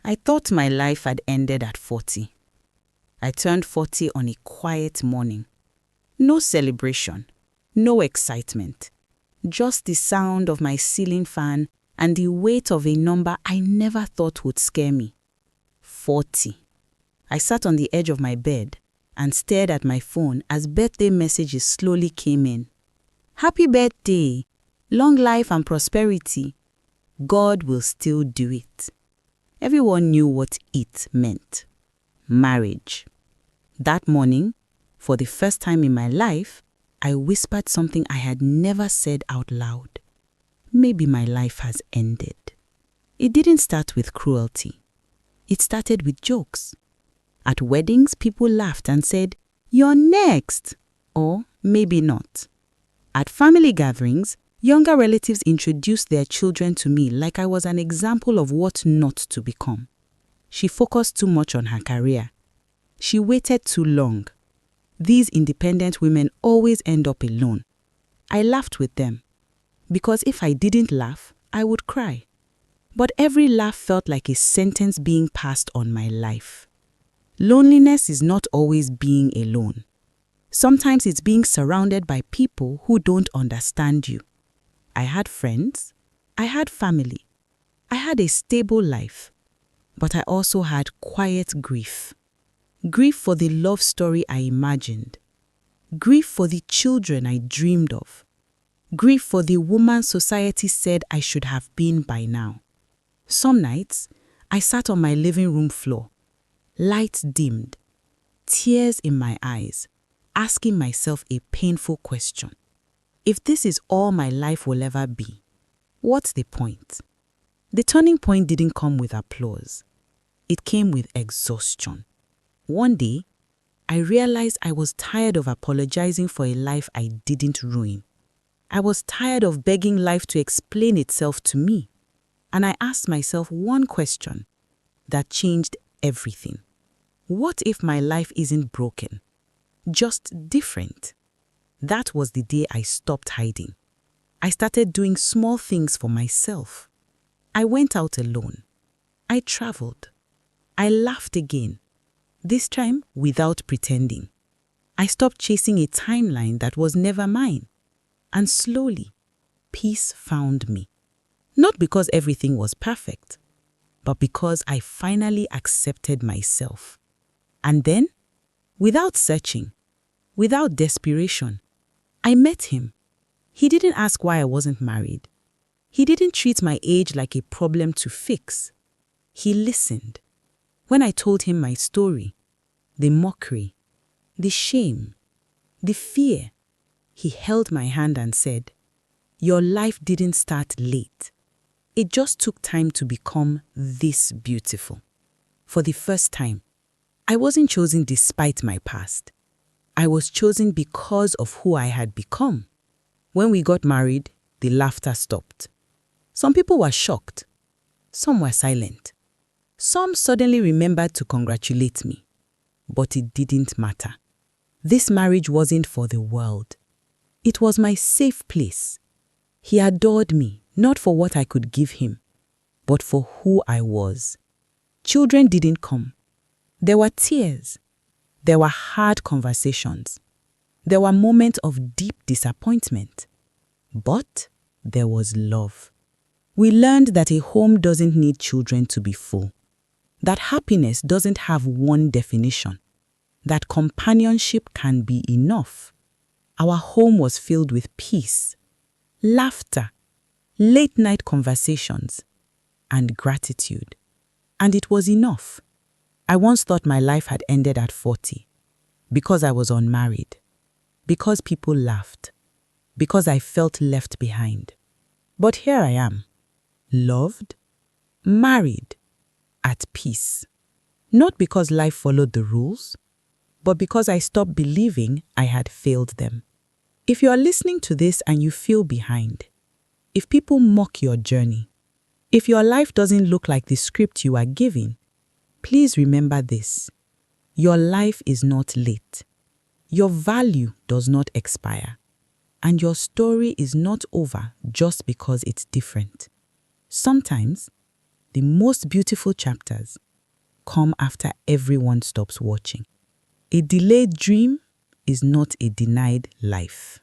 I thought my life had ended at 40. I turned 40 on a quiet morning. No celebration, no excitement, just the sound of my ceiling fan and the weight of a number I never thought would scare me. 40. I sat on the edge of my bed and stared at my phone as birthday messages slowly came in. Happy birthday! Long life and prosperity. God will still do it. Everyone knew what it meant. Marriage. That morning, for the first time in my life, I whispered something I had never said out loud. Maybe my life has ended. It didn't start with cruelty. It started with jokes. At weddings, people laughed and said, "You're next," or maybe not. At family gatherings, younger relatives introduced their children to me like I was an example of what not to become. She focused too much on her career. She waited too long. These independent women always end up alone. I laughed with them, because if I didn't laugh, I would cry. But every laugh felt like a sentence being passed on my life. Loneliness is not always being alone. Sometimes it's being surrounded by people who don't understand you. I had friends, I had family, I had a stable life, but I also had quiet grief. Grief for the love story I imagined. Grief for the children I dreamed of. Grief for the woman society said I should have been by now. Some nights, I sat on my living room floor, lights dimmed, tears in my eyes, asking myself a painful question. If this is all my life will ever be, what's the point? The turning point didn't come with applause. It came with exhaustion. One day, I realized I was tired of apologizing for a life I didn't ruin. I was tired of begging life to explain itself to me. And I asked myself one question that changed everything. What if my life isn't broken, just different? That was the day I stopped hiding. I started doing small things for myself. I went out alone. I traveled. I laughed again, this time without pretending. I stopped chasing a timeline that was never mine. And slowly, peace found me. Not because everything was perfect, but because I finally accepted myself. And then, without searching, without desperation, I met him. He didn't ask why I wasn't married. He didn't treat my age like a problem to fix. He listened. When I told him my story, the mockery, the shame, the fear, he held my hand and said, "Your life didn't start late. It just took time to become this beautiful." For the first time, I wasn't chosen despite my past. I was chosen because of who I had become. When we got married, the laughter stopped. Some people were shocked. Some were silent. Some suddenly remembered to congratulate me. But it didn't matter. This marriage wasn't for the world. It was my safe place. He adored me, not for what I could give him, but for who I was. Children didn't come. There were tears. There were hard conversations. There were moments of deep disappointment. But there was love. We learned that a home doesn't need children to be full. That happiness doesn't have one definition. That companionship can be enough. Our home was filled with peace, laughter, late-night conversations, and gratitude. And it was enough. I once thought my life had ended at 40 because I was unmarried, because people laughed, because I felt left behind. But here I am, loved, married, at peace. Not because life followed the rules, but because I stopped believing I had failed them. If you are listening to this and you feel behind, if people mock your journey, if your life doesn't look like the script you are given, please remember this. Your life is not late. Your value does not expire. And your story is not over just because it's different. Sometimes, the most beautiful chapters come after everyone stops watching. A delayed dream is not a denied life.